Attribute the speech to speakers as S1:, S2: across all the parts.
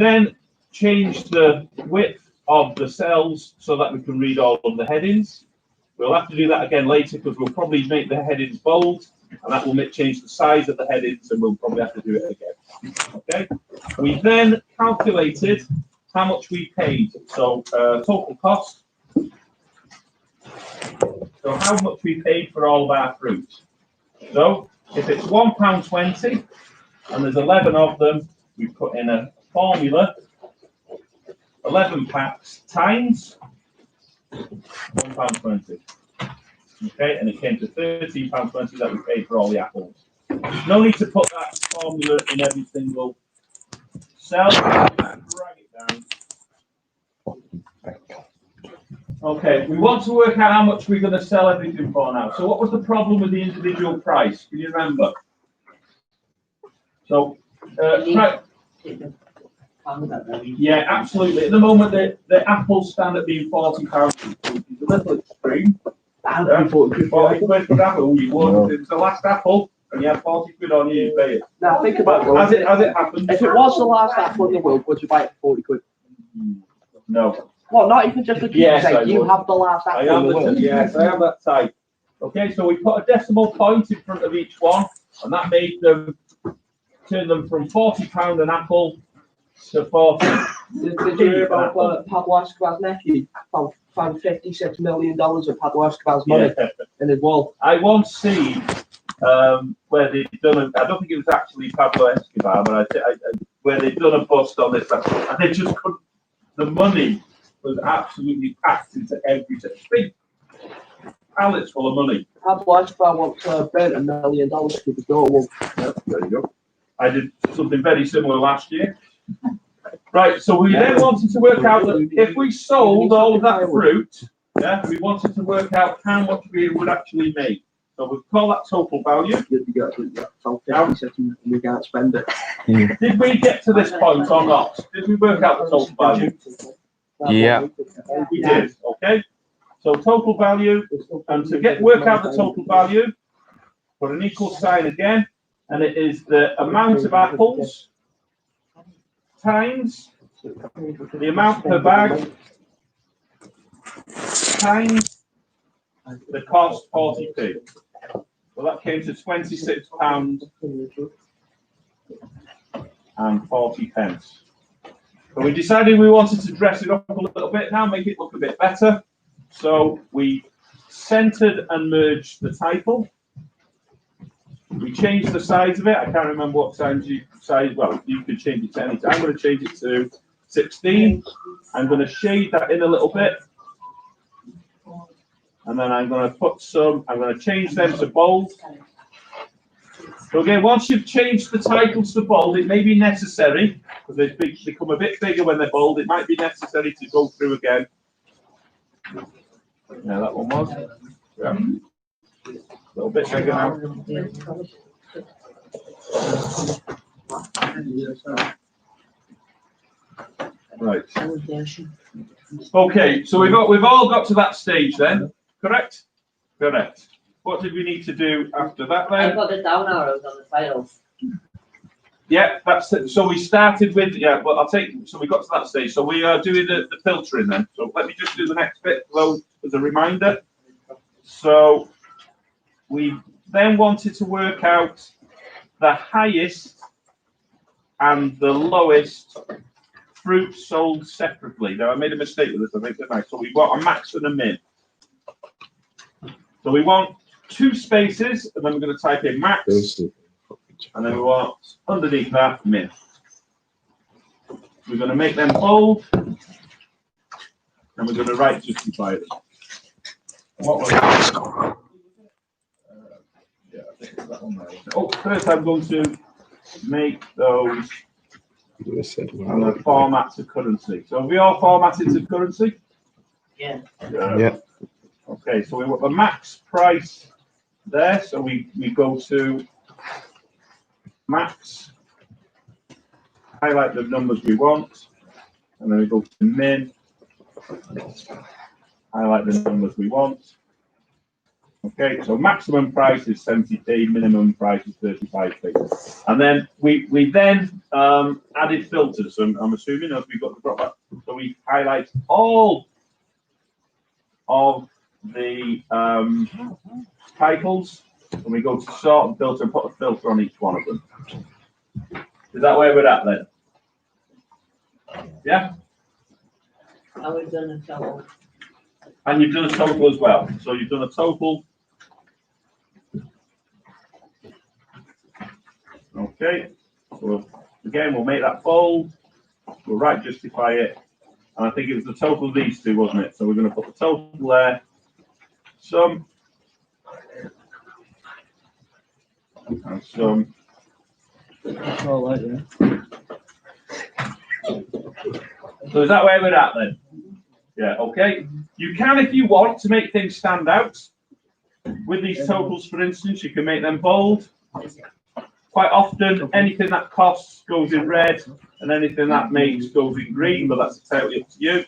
S1: then change the width of the cells so that we can read all of the headings. We'll have to do that again later because we'll probably make the headings bold, and that will change the size of the headings, and we'll probably have to do it again. Okay. We then calculated how much we paid. So total cost. So how much we paid for all of our fruit. So if it's £1.20 and there's 11 of them, we put in a formula. 11 packs times £1.20. Okay, and it came to £13.20 that we paid for all the apples. No need to put that formula in every single cell. Drag it down. Okay, we want to work out how much we're going to sell everything for now. So what was the problem with the individual price? Can you remember? So, yeah, absolutely. At the moment, the apples stand at being £40, which is a little extreme. 40 quid for apple. You won. It was the last apple, and you had 40 quid on you. You pay it.
S2: Now think about it.
S1: As it happens.
S2: If it was the last apple in the world, would you buy it for 40 quid?
S1: No.
S2: Well, not even just a
S1: Yes,
S2: say you have the last apple in the world.
S1: Yes, I am that type. Okay, so we put a decimal point in front of each one, and that made them turn them from £40 an apple to 40.
S2: Did you hear about Pablo Escobar's nephew found $56 million of Pablo Escobar's money in his wall?
S1: I once seen where they'd done I don't think it was actually Pablo Escobar, but where they'd done a bust on this, and they just couldn't. The money was absolutely packed into everything. Big pallets full of money.
S2: Pablo Escobar once burnt $1 million to the door wall.
S1: Yeah, there you go. I did something very similar last year. Right, so we then wanted to work out that if we sold all of that fruit, we wanted to work out how much we would actually make. So we'll call that total value.
S2: We can't spend it.
S1: Did we get to this point or not? Did we work out the total value?
S3: Yeah.
S1: We did, okay. So total value, and to work out the total value, put an equal sign again, and it is the amount of apples times the amount per bag times the cost 40p. So that came to £26 and 40 pence. So we decided we wanted to dress it up a little bit now, make it look a bit better. So we centered and merged the title. We changed the size of it. I can't remember what size well, you could change it to any time. I'm going to change it to 16. I'm going to shade that in a little bit. And then I'm going to change them to bold. So again, once you've changed the titles to bold, it may be necessary, because they become a bit bigger when they're bold, it might be necessary to go through again. Yeah, that one was. Yeah. A little bit bigger now. Right. Okay, so we've all got to that stage then, correct? Correct. What did we need to do after that then?
S4: I got the down arrows on the tiles.
S1: Yeah, that's it. So we started with so we got to that stage. So we are doing the filtering then. So let me just do the next bit as a reminder. So we then wanted to work out the highest and the lowest fruit sold separately. Now I made a mistake with this, I think, didn't I? So we want a max and a min. So we want 2 spaces, and then we're going to type in max, and then we want underneath that min. We're going to make them bold, and we're going to right justify them. What was that? Yeah, I think it's that one there. Oh, first I'm going to make those. I'm going to format to currency. So have we all formatted to currency?
S4: Yeah.
S3: Yeah.
S1: Okay, so we want the max price there. So we go to max, highlight the numbers we want, and then we go to min, highlight the numbers we want, Okay, so maximum price is 70p, minimum price is 35p. And then we then added filters. So I'm assuming as we've got the drop back, so we highlight all of the titles, and we go to sort and filter and put a filter on each one of them. Is that where we're at then? Yeah?
S4: I would done a total.
S1: And you've done a total as well. So you've done a total. Okay. So again, we'll make that bold. We'll right justify it. And I think it was the total of these two, wasn't it? So we're going to put the total there. Some. And some.
S2: That's all right, yeah.
S1: So is that where we're at then? Yeah, okay. You can, if you want, to make things stand out. With these totals, for instance, you can make them bold. Quite often, anything that costs goes in red, and anything that makes goes in green, but that's entirely up to you.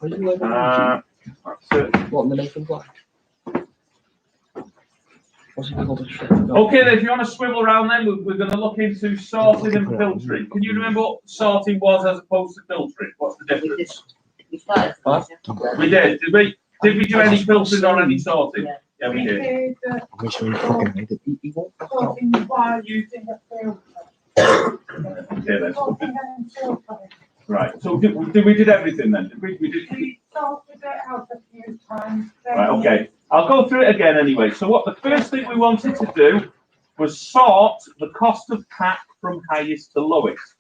S2: Are you like
S1: That's it.
S2: what in the Nathan Black? What's it called?
S1: Okay, then if you want to swivel around then, we're going to look into sorting and filtering. Can you remember what sorting was as opposed to filtering? What's the difference?
S4: We started.
S2: Huh?
S1: We did. Did we do any filtering or any sorting?
S4: Yeah.
S1: Yeah, we did.
S2: He won't.
S3: Sorting while using a filter.
S1: Okay, then.
S3: Sorting and filtering.
S1: Right. So did we did everything then? Did we did.
S3: We sorted it out a few times. then
S1: Right. Okay. I'll go through it again anyway. So what the first thing we wanted to do was sort the cost of pack from highest to lowest.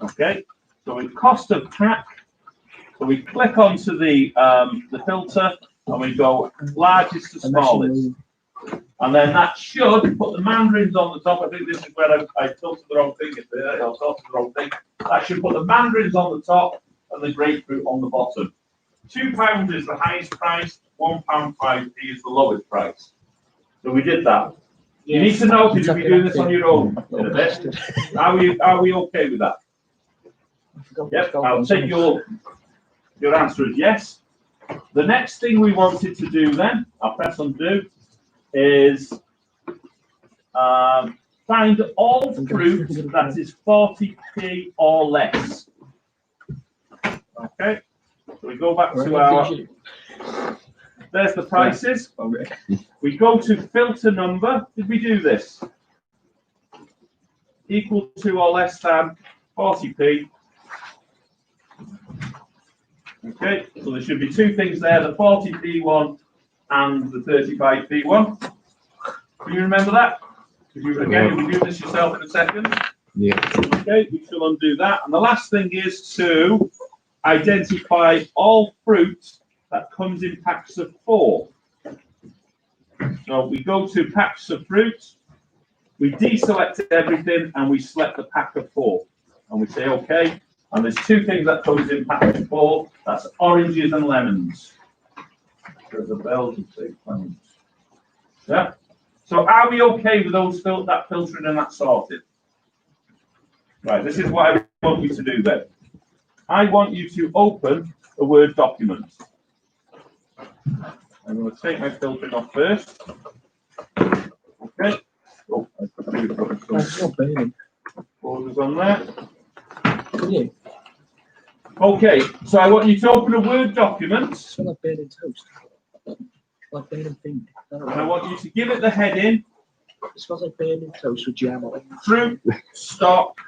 S1: Okay. So with cost of pack, so we click onto the filter and we go largest to smallest. And then that should put the mandarins on the top. I think this is where I filtered the wrong thing. I filtered the wrong thing. That should put the mandarins on the top and the grapefruit on the bottom. £2 is the highest price. £1.5p is the lowest price. So we did that. You need to know if you'll be doing this on your own in a bit. Are we okay with that? Yep. I'll take your answer as yes. The next thing we wanted to do then, I'll press undo, is find all fruit that is 40p or less. Okay, so we go back to our, there's the prices. We go to filter number. Did we do this? Equal to or less than 40p. Okay, so there should be two things there, the 40p one and the 35p one. Can you remember that? You'll be doing this yourself in a second.
S5: Yeah.
S1: Okay, we shall undo that. And the last thing is to identify all fruit that comes in packs of 4. So we go to packs of fruit, we deselect everything and we select the pack of 4. And we say okay. And there's two things that comes in packs of 4. That's oranges and lemons. There's a Belgian say lemons. Yeah. So are we okay with those that filtering and that sorted? Right, this is what I want you to do then. I want you to open a Word document. I'm going to take my filtering off first. Okay. Oh, I've got to put some borders on there. Okay, so I want you to open a Word document.
S2: It's like burning toast. Like burning thing.
S1: And I want you to give it the heading.
S2: It smells like burning toast with jam on it.
S1: Fruit, stock.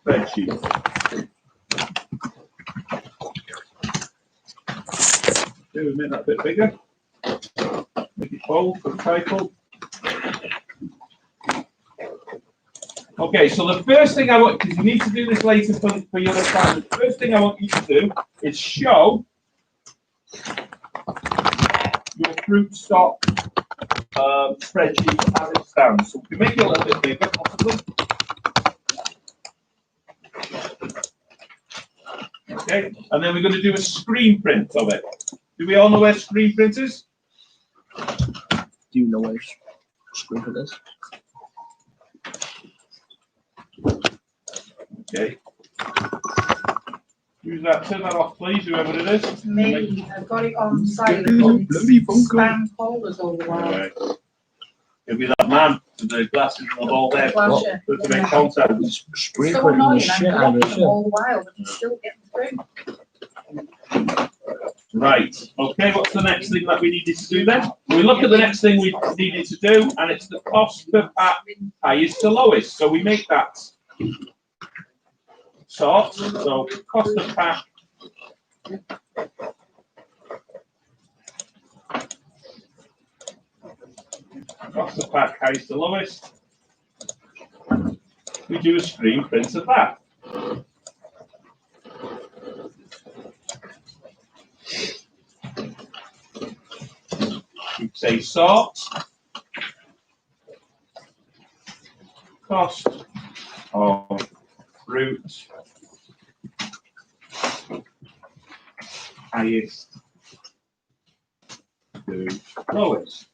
S1: Spreadsheet. Okay, we make that a bit bigger. Make it bold for the title. Okay, so the first thing I want, because you need to do this later for your assignment, the first thing I want you to do is show your fruit stock spreadsheet as it stands. So we make it a little bit bigger, possibly. Okay, and then we're going to do a screen print of it. Do we all know where screen print is?
S2: Do you know where screen print is?
S1: Okay. Who's that? Turn that off, please, whoever it is.
S3: It's me, I've got it on silent.
S5: Bloody bunker.
S3: Spam folders all the while.
S1: Right. It'll be that man with the glasses and the ball there.
S3: Flasher.
S1: To make contact.
S5: Sprinkling
S3: So
S5: the
S3: annoying,
S5: shit
S3: I'm
S5: out
S3: blocking
S5: of
S3: them
S5: it.
S3: all the while, but it's still getting through.
S1: Right, okay, what's the next thing that we needed to do then? We look at the next thing we needed to do, and it's the cost per pack highest to lowest. So we make that sort. So cost per pack. Cost per pack highest to lowest. We do a screen print of that. You say sort, cost of fruit highest to lowest.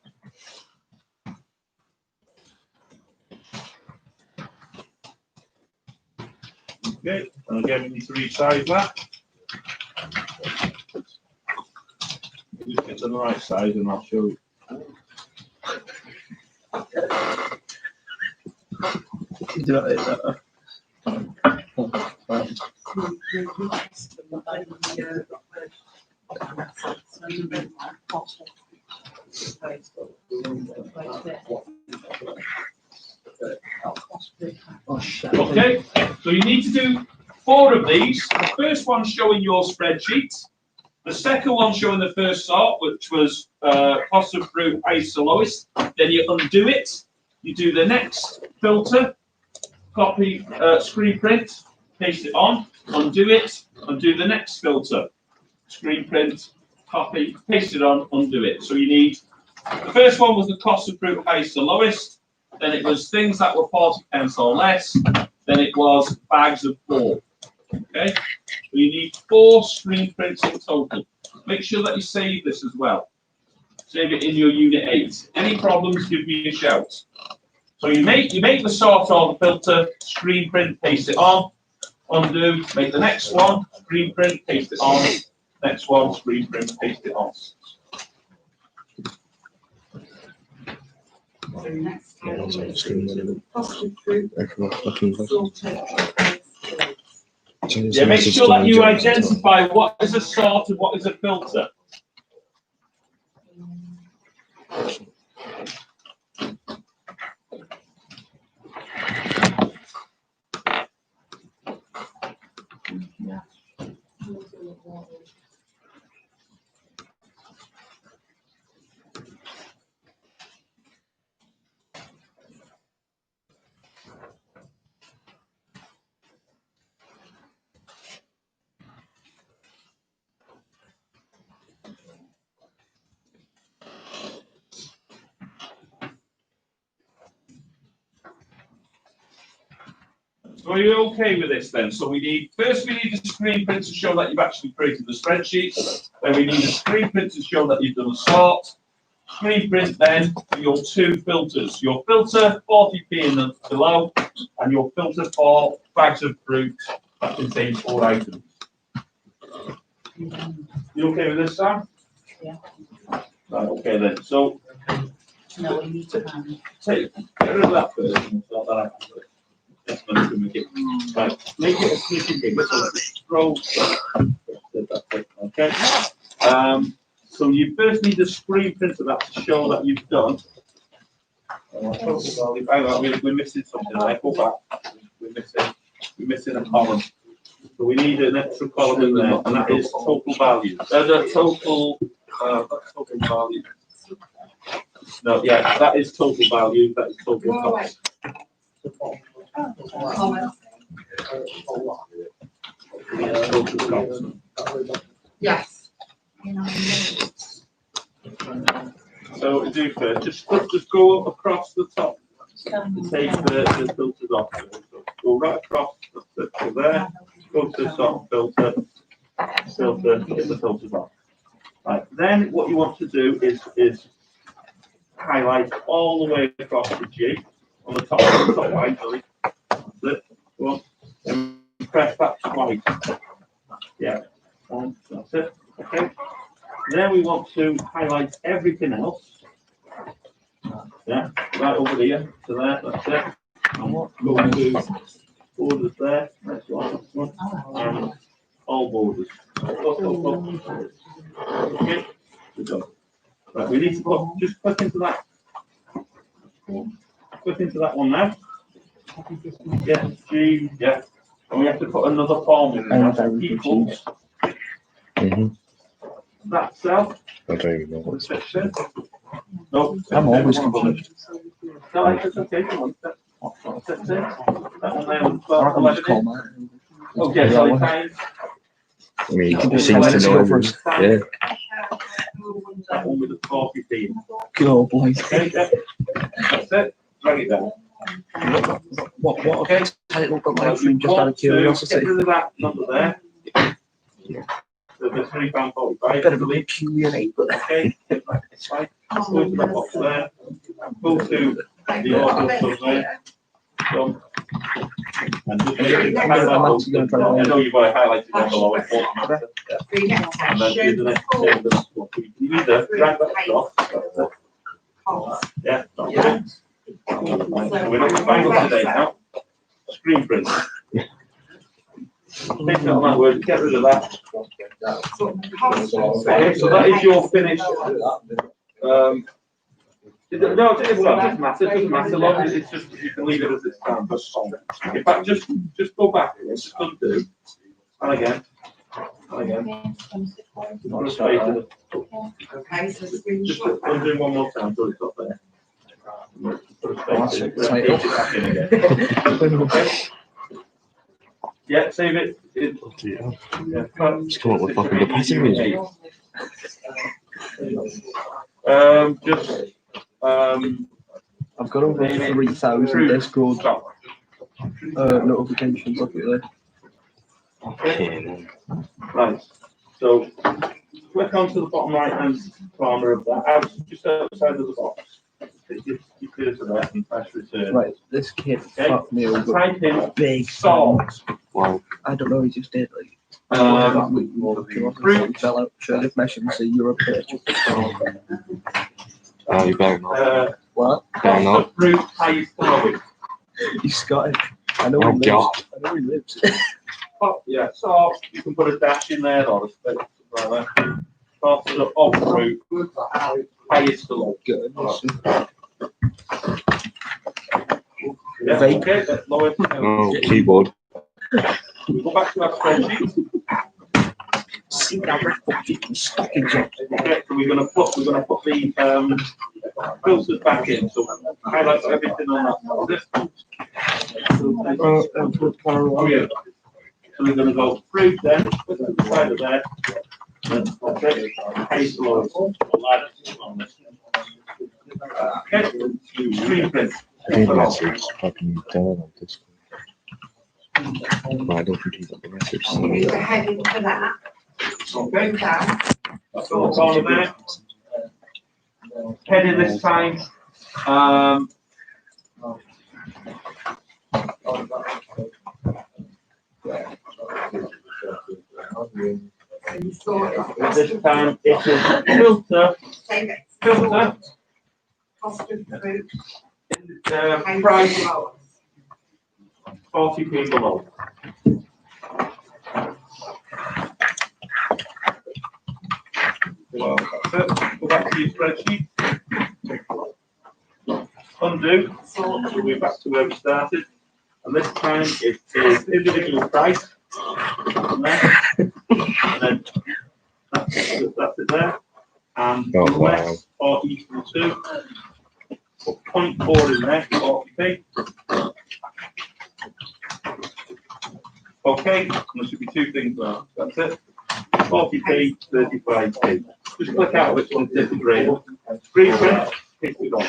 S1: Okay, and again we need to resize that. Just get to the right size and I'll show you.
S5: Oh shit.
S1: Okay, so you need to do 4 of these. The first one showing your spreadsheet. The second one showing the first sort, which was cost of fruit highest to lowest. Then you undo it. You do the next filter, copy, screen print, paste it on, undo it, undo the next filter, screen print, copy, paste it on, undo it. So you need, the first one was the cost of fruit highest to lowest. Then it was things that were 40 pence or less. Then it was bags of 4. Okay, so you need 4 screen prints in total. Make sure that you save this as well. Save it in your unit 8. Any problems, give me a shout. So you make the sort or the filter, screen print, paste it on, undo, make the next one, screen print, paste it on, next one, screen print, paste it on.
S5: Yeah, that's on the screen, whatever. Fucking
S1: Yeah, make sure that you identify what is a sort and what is a filter. So are you okay with this then? So we need a screen print to show that you've actually created the spreadsheet. Then we need a screen print to show that you've done a sort. Screen print then for your 2 filters. Your filter 40p and below, and your filter for bags of fruit that contains 4 items. You okay with this, Sam?
S4: Yeah.
S1: Right, okay then. So
S4: No, we need to
S1: get rid of that first and sort that out first. That's when we can make it. Right, make it a sneaky big. Let's scroll. Okay. So you first need a screen print of that to show that you've done. We're missing something. I go back. We're missing a column. So we need an extra column in there, and that is total value. The total value. No, yeah, that is total value. That is total cost.
S3: Yes.
S1: So do first, just go across the top and take the filters off. So go right across, that's it, go there, go to the top filter, get the filters off. Right, then what you want to do is highlight all the way across the G on the top right, sorry. That's it. press that twice. Yeah, that's it. Okay. Then we want to highlight everything else. Yeah, right over here to there. That's it. And what go to borders there. Next one. And all borders. Okay. Good job. Right, we need to put, just click into that. Click into that one now. Yeah, G, yeah. And we have to put another form in there. So equals that cell.
S5: I don't even know what
S1: What's that say? No.
S2: I'm always confused.
S1: No, it's okay. Come on. What's that say? That one there was
S2: I can
S1: 12,
S2: just call
S1: 11.
S2: mine.
S1: Okay, so times.
S5: I mean,
S2: can do
S5: it seems to
S2: it
S5: know.
S2: first.
S5: Yeah.
S1: That one with the 40p.
S2: Go, boys.
S1: Okay, yeah. That's it. Drag it down.
S2: What
S1: Okay.
S2: title got my
S1: Now,
S2: offering just out of
S1: Get
S2: curiosity?
S1: rid of that number there. So the £3.45.
S2: Bit of a peculiar name, but
S1: Okay, it's fine. Go to the box there. Go to the order stuff there. Done. And just make it highlight those things. I know you've got to highlight it down below. It won't matter. And then do the next thing. You either drag that across. Yeah. That's it. We're not final today now. Screen print. Take that on that word, get rid of that. Okay, so that is your finished. No, it doesn't matter, it doesn't matter, long as it's just, you can leave it as it stands. In fact, just go back, just undo, and again, and again. Put a space in it. Just undo one more time, so it's up there. Put a space in it,
S2: That's it.
S1: put it back in again. Okay. Yeah, save it. Yeah.
S5: Just come up with fucking depressing music.
S2: I've got over 3,000 Discord notifications. Look at that.
S1: Okay. Right. So click onto the bottom right hand corner of that, just outside of the box. Take your cursor there and press return.
S2: Right, this kid
S1: Okay.
S2: fucked me over.
S1: Type in
S2: Big
S1: salt.
S5: Wow.
S2: I don't know, he just did like.
S1: Fruit.
S2: Fell out. Should have mentioned the Europe pitch.
S5: You better not.
S2: What?
S5: Better
S1: Cost
S5: not.
S1: of fruit highest lowest.
S2: He's Scottish. I know
S5: Oh,
S2: he lives.
S5: God.
S2: I know he lives.
S1: Oh, yeah, so you can put a dash in there or a space, something like that. Cost of fruit highest to lowest.
S2: Good.
S1: Yeah, okay, that's lowest.
S5: Oh, keyboard.
S1: We go back to our spreadsheet.
S2: See that fucking stocking job.
S1: Okay, so we're gonna put the filters back in, so highlight everything on that. Oh yeah. So we're gonna go fruit then, put it to the side of there. Okay, highest to lowest. Okay, screen print.
S5: I think the message fucking done on Discord. But I don't think he's got the message. So.
S3: Use the heading for that.
S1: Okay,
S3: Down.
S1: that's all the corner there. Heading this time. This time it is filter,
S3: Save it.
S1: filter,
S3: Cost of fruit.
S1: price 40p below. Well, that's it. Go back to your spreadsheet. Undo. So we're back to where we started. And this time it is individual price. And then that's it there. And
S5: Oh, wow.
S1: less or equal to. Put 0.4 in there, 40p. Okay, and there should be two things there. That's it. 40p, 35p. Just click out which one's different grade. Screen print, hit it on.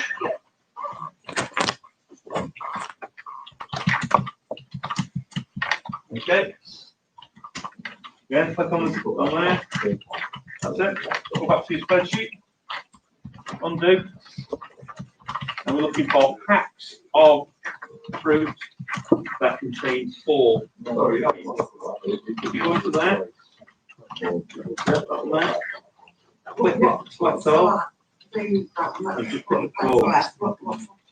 S1: Okay. Again, click on there. That's it. Go back to your spreadsheet. Undo. And we're looking for packs of fruit that contains 4. If you go to that, click it, select all, and just put the 4.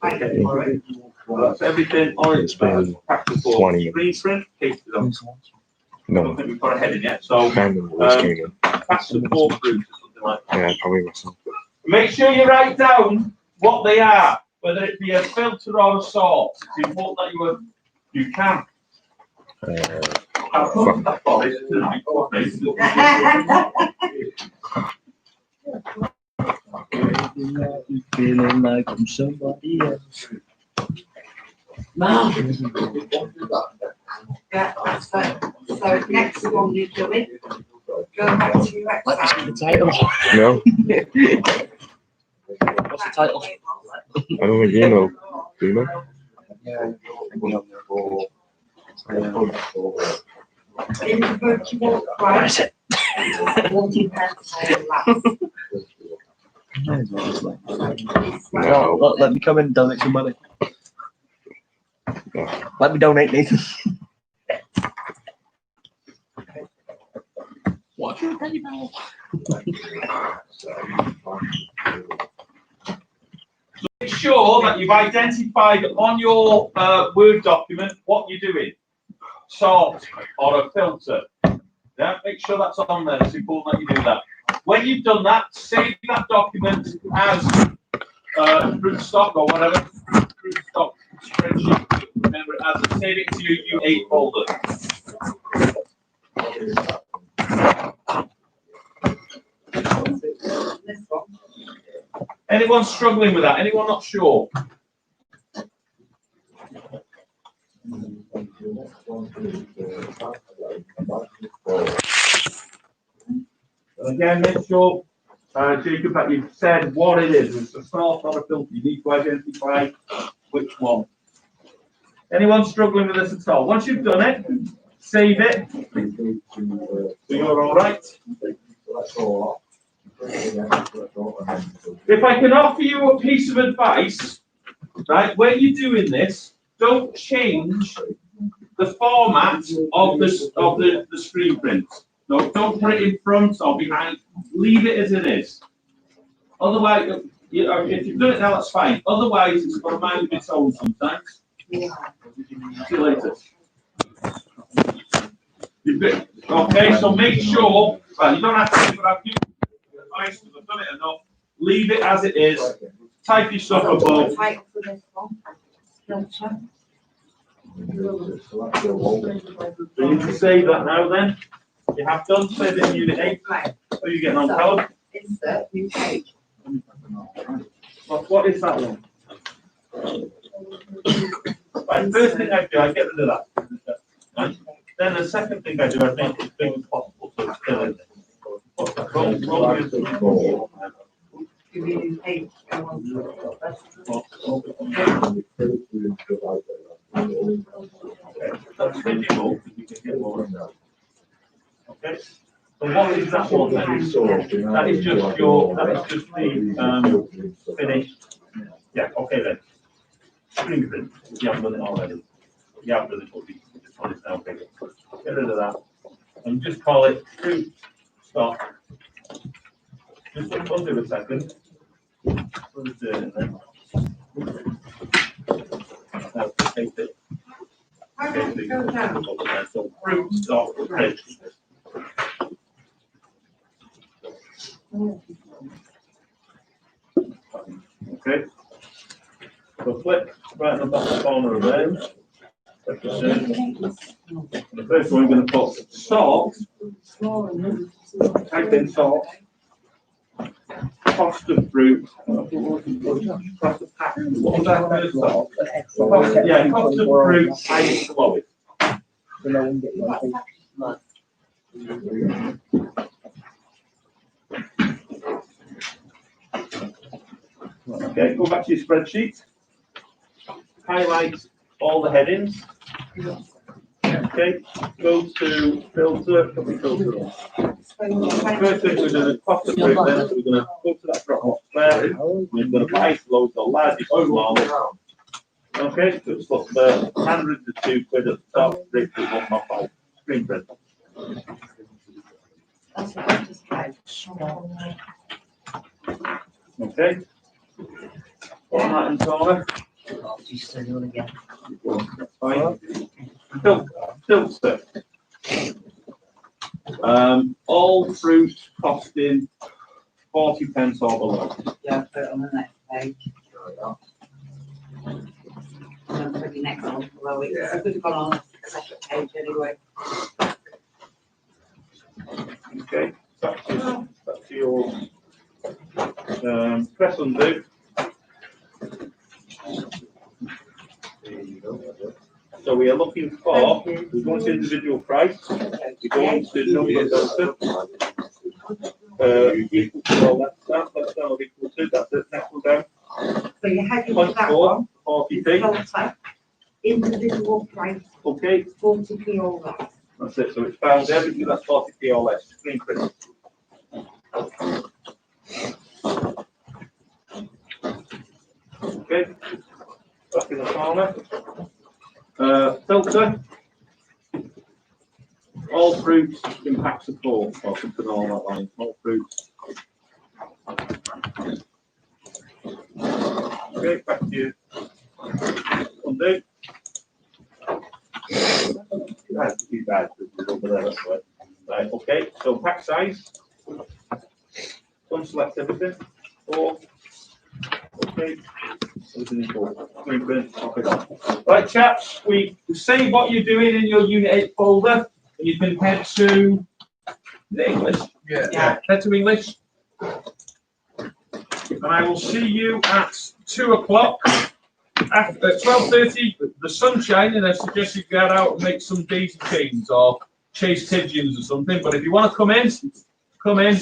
S1: Okay. That's everything on its pack of 4.
S5: 20
S1: Screen print, pasted on. I
S5: No,
S1: don't think we've got a heading yet, so
S5: family was came in.
S1: pass the 4 through to something like that.
S5: Yeah, probably myself.
S1: Make sure you write down what they are, whether it be a filter or a salt. It's important that you can. I'll come to that point,
S2: Feeling like I'm somebody else. Mom.
S3: Yeah, that's fine. So next one you're doing, go back to your
S2: Let me see
S3: exam.
S2: the title.
S5: No,
S2: What's the title?
S5: I don't think you know. Do you know?
S3: Individual
S2: What
S3: price,
S2: is it?
S5: No.
S2: Let me come in and donate some money. Let me donate, Nathan. Watch your penny ball.
S1: make sure that you've identified on your Word document what you're doing. Salt or a filter. Yeah, make sure that's on there. It's important that you do that. When you've done that, save that document as root stock or whatever. Root stock spreadsheet. Remember it as save it to your U8 folder.
S3: this one.
S1: Anyone struggling with that? Anyone not sure? Again, make sure, Jacob, that you've said what it is. It's a salt or a filter. You need to identify which one. Anyone struggling with this at all? Once you've done it, save it. So you're all right. If I can offer you a piece of advice, right, when you're doing this, don't change the format of the screen print. No, don't put it in front or behind. Leave it as it is. Otherwise, you know, if you've done it now, that's fine. Otherwise, it's got a mind of its own sometimes. See you later. Okay, so make sure, well, you don't have to, but I've given you advice because I've done it enough. Leave it as it is. Type your stuff above.
S3: Title for this one. Filter.
S1: So you need to save that now then. You have done, save it in Unit 8.
S3: Right,
S1: Are you getting on, Callum?
S3: insert new page.
S1: What is that one? Right, first thing I do, I get rid of that. Right. Then the second thing I do, I make it as big as possible so it's still in there. Roll your-
S3: Give you new page. Go on to
S1: That's visual, you can get more of that. Okay, so what is that one then? That is just the, finished. Yeah, okay then. Screen print, if you haven't done it already. If you haven't done it, this one is now bigger. Get rid of that. And just call it fruit stock. Just under a second. Put it in there. Now, take it.
S3: How does it go down?
S1: So fruit stock print. Okay. So flip right in the bottom corner of there. The first one we're going to put salt. Type in salt. Cost of fruit. Cost of pack. What was that first salt? Yeah, cost of fruit. Highest to lowest. Okay, go back to your spreadsheet. Highlight all the headings. Okay, go to filter. Put the filter on. First thing we're going to cost of fruit, then so we're going to go to that drop box there. We're going to put ice loads or large or small. Okay, so it's got the hundred to £2 at the top, Rick with 1 screen print.
S3: That's what I just tried.
S1: Okay. All right, and Tony.
S4: Just do it again.
S1: Fine. Filter. All fruit costing 40p or below.
S3: Yeah, put it on the next page. And then put the next one below it. It could have gone on a separate page anyway.
S1: Okay, that's your, press undo. So we are looking for, we go into individual price, we go into number filter. Equal to all that's down, equal to, that's it, next one down.
S3: So you head into
S1: Point
S3: that
S1: four,
S3: one.
S1: 40p,
S3: Filter, individual price,
S1: okay,
S3: 40p all that.
S1: that's it, so it's found everything that's 40p or less, screen print. Okay, back in the corner. Filter. All fruits in packs of 4, or something along that line, all fruits. Okay, back to you. Undo. That's too bad, it's over there, that's right. Right, okay, so pack size. Don't select everything. 4. Okay. Everything is 4. Screen print, okay. Right, chaps, we say what you're doing in your Unit 8 folder, and you can head to the English.
S3: Yeah.
S1: Head to English. And I will see you at 2 o'clock. At 12:30, the sun's shining. I suggest you get out and make some daisy chains or chase pigeons or something. But if you want to come in, come in.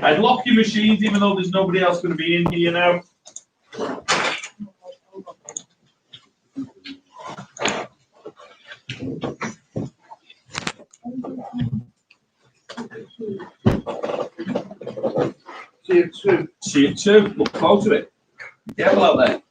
S1: I'd lock your machines even though there's nobody else going to be in here now.
S2: See you soon.
S1: See you too. Look forward to it. Careful out there.